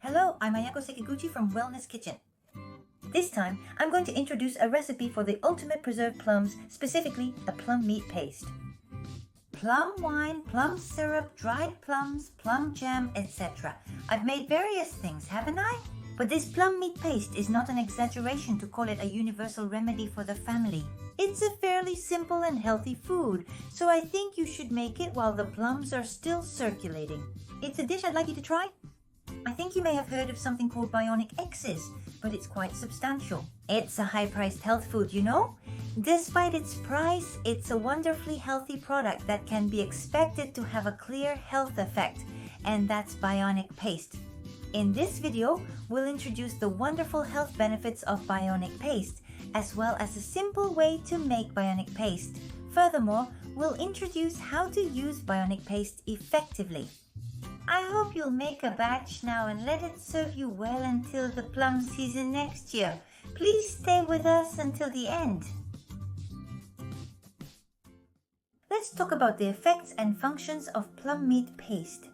Hello, I'm Ayako Sekiguchi from Wellness Kitchen. This time, I'm going to introduce a recipe for the ultimate preserved plums, specifically a plum meat paste. Plum wine, plum syrup, dried plums, plum jam, etc. I've made various things, haven't I? But this plum meat paste is not an exaggeration to call it a universal remedy for the family. It's a fairly simple and healthy food, so I think you should make it while the plums are still circulating. It's a dish I'd like you to try. I think you may have heard of something called bionic X's, but it's quite substantial. It's a high-priced health food, you know? Despite its price, it's a wonderfully healthy product that can be expected to have a clear health effect, and that's bionic paste. In this video, we'll introduce the wonderful health benefits of bionic paste, as well as a simple way to make bionic paste. Furthermore, we'll introduce how to use bionic paste effectively. I hope you'll make a batch now and let it serve you well until the plum season next year. Please stay with us until the end. Let's talk about the effects and functions of plum meat paste.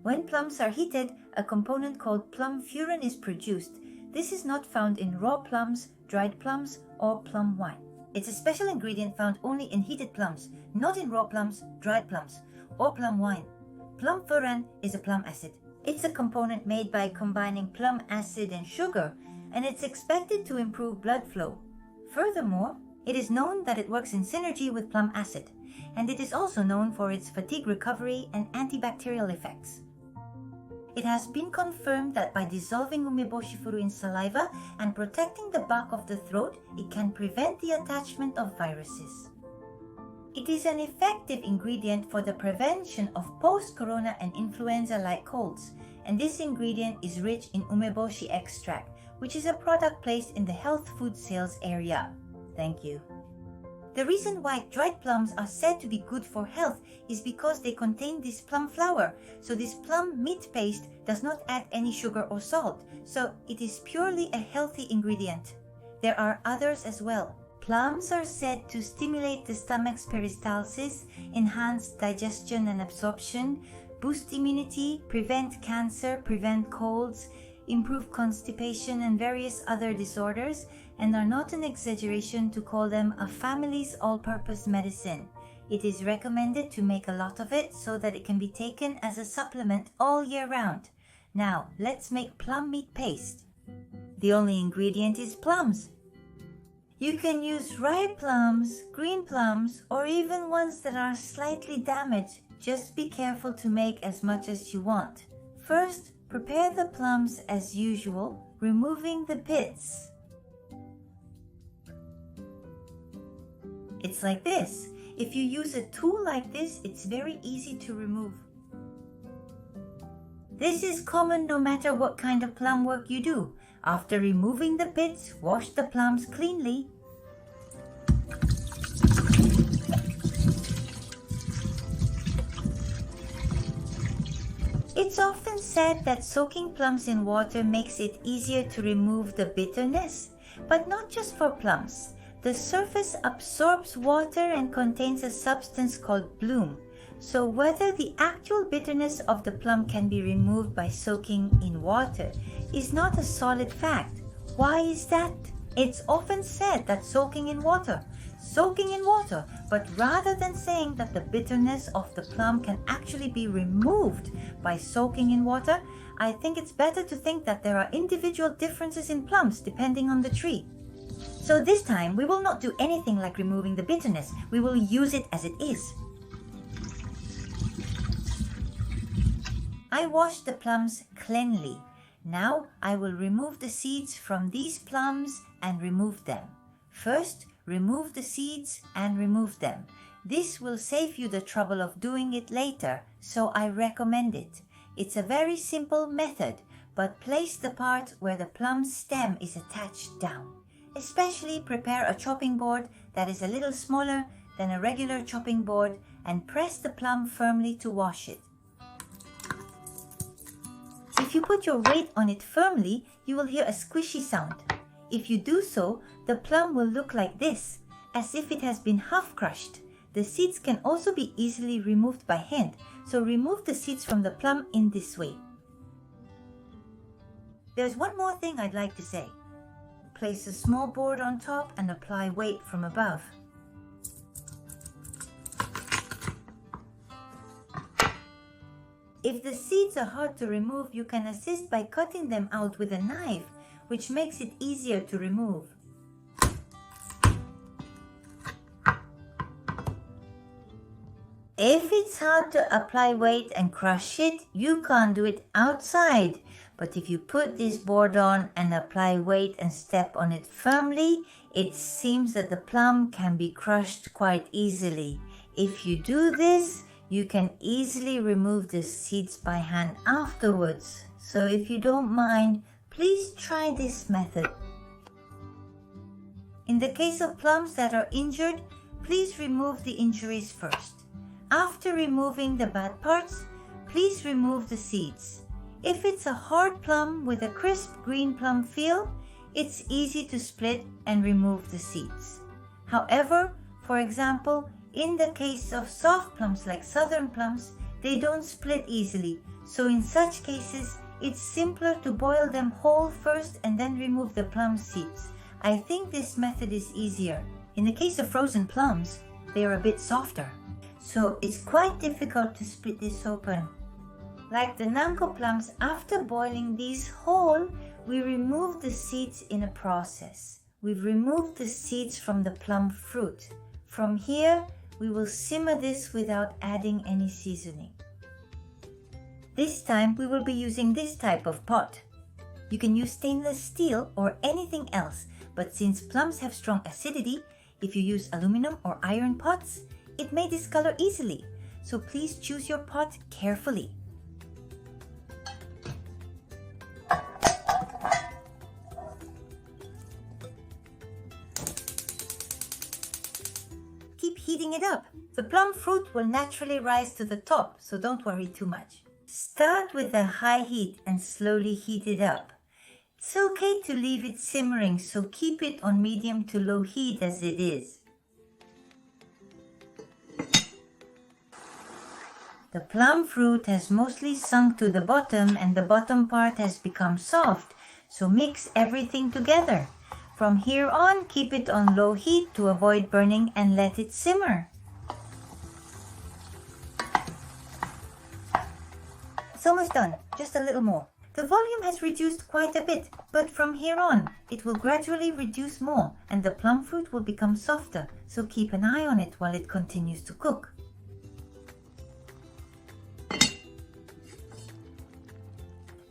When plums are heated, a component called plum furin is produced. This is not found in raw plums, dried plums, or plum wine. It's a special ingredient found only in heated plums, not in raw plums, dried plums, or plum wine. Plum furin is a plum acid. It's a component made by combining plum acid and sugar, and it's expected to improve blood flow. Furthermore, it is known that it works in synergy with plum acid, and it is also known for its fatigue recovery and antibacterial effects. It has been confirmed that by dissolving umeboshi furu in saliva and protecting the back of the throat, it can prevent the attachment of viruses. It is an effective ingredient for the prevention of post-corona and influenza-like colds, and this ingredient is rich in umeboshi extract, which is a product placed in the health food sales area. Thank you. The reason why dried plums are said to be good for health is because they contain this plum flour, so this plum meat paste does not add any sugar or salt, so it is purely a healthy ingredient. There are others as well. Plums are said to stimulate the stomach's peristalsis, enhance digestion and absorption, boost immunity, prevent cancer, prevent colds, improve constipation and various other disorders, and are not an exaggeration to call them a family's all-purpose medicine. It is recommended to make a lot of it so that it can be taken as a supplement all year round. Now, let's make plum meat paste. The only ingredient is plums. You can use ripe plums, green plums, or even ones that are slightly damaged. Just be careful to make as much as you want. First, prepare the plums as usual, removing the pits. It's like this. If you use a tool like this, it's very easy to remove. This is common no matter what kind of plum work you do. After removing the pits, wash the plums cleanly. It's often said that soaking plums in water makes it easier to remove the bitterness, but not just for plums. The surface absorbs water and contains a substance called bloom. So whether the actual bitterness of the plum can be removed by soaking in water is not a solid fact. Why is that? It's often said that soaking in water, but rather than saying that the bitterness of the plum can actually be removed by soaking in water, I think it's better to think that there are individual differences in plums depending on the tree. So this time, we will not do anything like removing the bitterness. We will use it as it is. I washed the plums cleanly. Now I will remove the seeds from these plums and remove them. First, remove the seeds and remove them. This will save you the trouble of doing it later, so I recommend it. It's a very simple method, but place the part where the plum stem is attached down. Especially prepare a chopping board that is a little smaller than a regular chopping board and press the plum firmly to wash it. If you put your weight on it firmly, you will hear a squishy sound. If you do so, the plum will look like this, as if it has been half crushed. The seeds can also be easily removed by hand, so remove the seeds from the plum in this way. There's one more thing I'd like to say. Place a small board on top and apply weight from above. If the seeds are hard to remove, you can assist by cutting them out with a knife, which makes it easier to remove. If it's hard to apply weight and crush it, you can't do it outside. But if you put this board on and apply weight and step on it firmly, it seems that the plum can be crushed quite easily. If you do this, you can easily remove the seeds by hand afterwards. So if you don't mind, please try this method. In the case of plums that are injured, please remove the injuries first. After removing the bad parts, please remove the seeds. If it's a hard plum with a crisp green plum feel, it's easy to split and remove the seeds. However, for example, in the case of soft plums like southern plums, they don't split easily. So in such cases, it's simpler to boil them whole first and then remove the plum seeds. I think this method is easier. In the case of frozen plums, they are a bit softer. So it's quite difficult to split this open. Like the Nanko plums, after boiling these whole, we remove the seeds in a process. We've removed the seeds from the plum fruit. From here, we will simmer this without adding any seasoning. This time we will be using this type of pot. You can use stainless steel or anything else, but since plums have strong acidity, if you use aluminum or iron pots, it may discolor easily. So please choose your pot carefully. Keep heating it up. The plum fruit will naturally rise to the top, so don't worry too much. Start with a high heat and slowly heat it up. It's okay to leave it simmering, so keep it on medium to low heat as it is. The plum fruit has mostly sunk to the bottom and the bottom part has become soft, so mix everything together. From here on, keep it on low heat to avoid burning and let it simmer. It's almost done, just a little more. The volume has reduced quite a bit, but from here on, it will gradually reduce more and the plum fruit will become softer, so keep an eye on it while it continues to cook.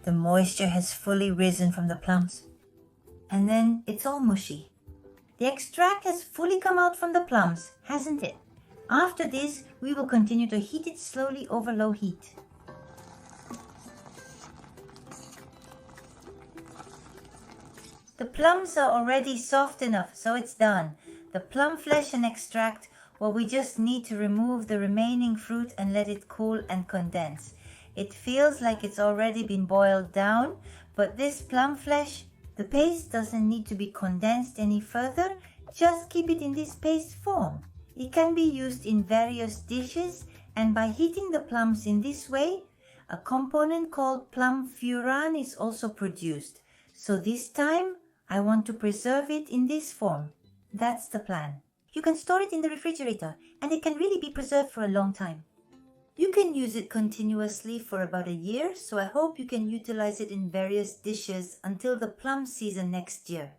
The moisture has fully risen from the plums. And then it's all mushy. The extract has fully come out from the plums, hasn't it? After this, we will continue to heat it slowly over low heat. The plums are already soft enough, so it's done. The plum flesh and extract, well, we just need to remove the remaining fruit and let it cool and condense. It feels like it's already been boiled down, but this plum flesh, the paste doesn't need to be condensed any further, just keep it in this paste form. It can be used in various dishes, and by heating the plums in this way, a component called plum furan is also produced. So this time, I want to preserve it in this form. That's the plan. You can store it in the refrigerator, and it can really be preserved for a long time. You can use it continuously for about a year, so I hope you can utilize it in various dishes until the plum season next year.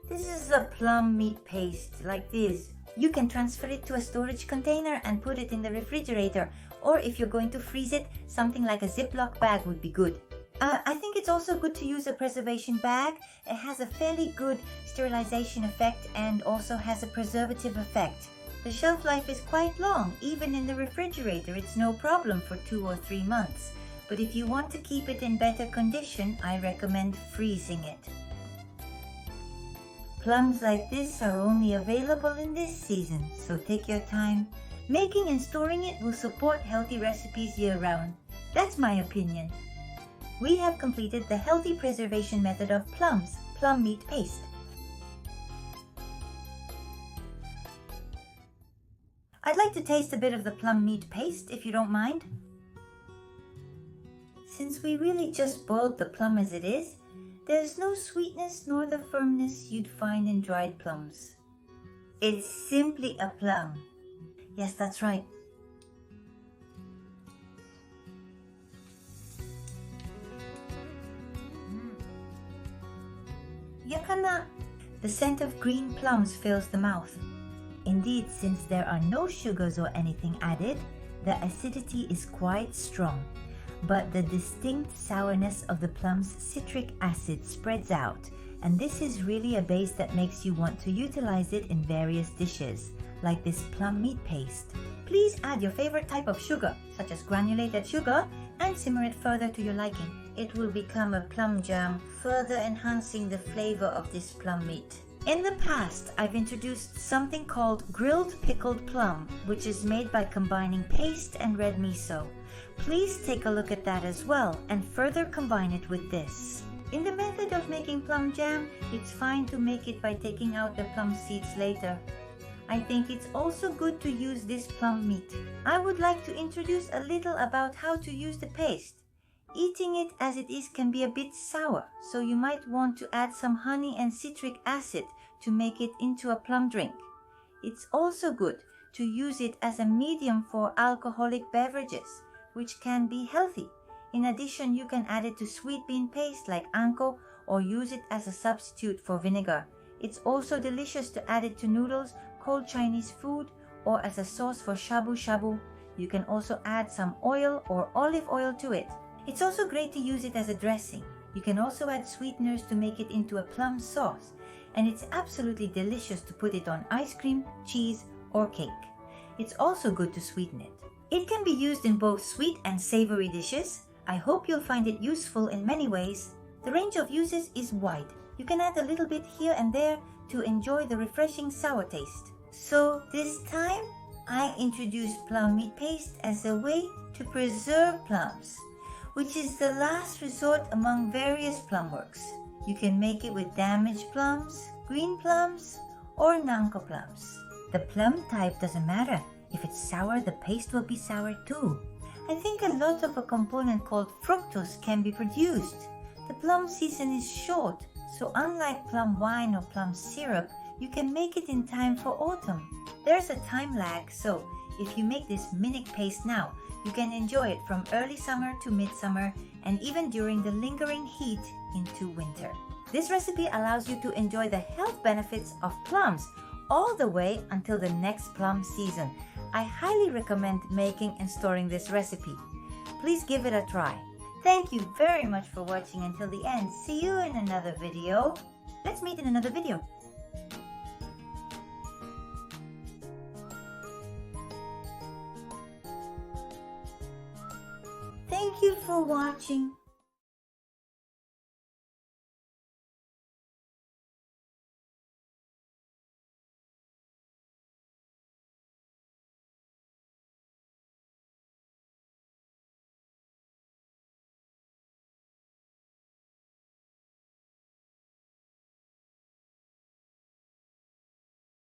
This is a plum meat paste, like this. You can transfer it to a storage container and put it in the refrigerator, or if you're going to freeze it, something like a Ziploc bag would be good. I think it's also good to use a preservation bag. It has a fairly good sterilization effect and also has a preservative effect. The shelf life is quite long. Even in the refrigerator, it's no problem for 2 or 3 months. But if you want to keep it in better condition, I recommend freezing it. Plums like this are only available in this season, so take your time. Making and storing it will support healthy recipes year-round. That's my opinion. We have completed the healthy preservation method of plums, plum meat paste. I'd like to taste a bit of the plum meat paste, if you don't mind. since we really just boiled the plum as it is, there's no sweetness nor the firmness you'd find in dried plums. It's simply a plum. Yes, that's right. Yakana! The scent of green plums fills the mouth. Indeed, since there are no sugars or anything added, the acidity is quite strong, but the distinct sourness of the plum's citric acid spreads out, and this is really a base that makes you want to utilize it in various dishes, like this plum meat paste. Please add your favorite type of sugar, such as granulated sugar, and simmer it further to your liking. It will become a plum jam, further enhancing the flavor of this plum meat. In the past, I've introduced something called grilled pickled plum, which is made by combining paste and red miso. Please take a look at that as well and further combine it with this. In the method of making plum jam, it's fine to make it by taking out the plum seeds later. I think it's also good to use this plum meat. I would like to introduce a little about how to use the paste. Eating it as it is can be a bit sour, so you might want to add some honey and citric acid to make it into a plum drink. It's also good to use it as a medium for alcoholic beverages, which can be healthy. In addition, you can add it to sweet bean paste like anko or use it as a substitute for vinegar. It's also delicious to add it to noodles, cold Chinese food, or as a sauce for shabu shabu. You can also add some oil or olive oil to it. It's also great to use it as a dressing. You can also add sweeteners to make it into a plum sauce, and it's absolutely delicious to put it on ice cream, cheese, or cake. It's also good to sweeten it. It can be used in both sweet and savory dishes. I hope you'll find it useful in many ways. The range of uses is wide. You can add a little bit here and there to enjoy the refreshing sour taste. So this time, I introduced plum meat paste as a way to preserve plums, which is the last resort among various plum works. You can make it with damaged plums, green plums, or nanko plums. The plum type doesn't matter. If it's sour, the paste will be sour too. I think a lot of a component called fructose can be produced. The plum season is short, so unlike plum wine or plum syrup, you can make it in time for autumn. There's a time lag, so if you make this minic paste now, you can enjoy it from early summer to midsummer and even during the lingering heat into winter. This recipe allows you to enjoy the health benefits of plums all the way until the next plum season. I highly recommend making and storing this recipe. Please give it a try. Thank you very much for watching until the end. See you in another video. Let's meet in another video. Thank you for watching.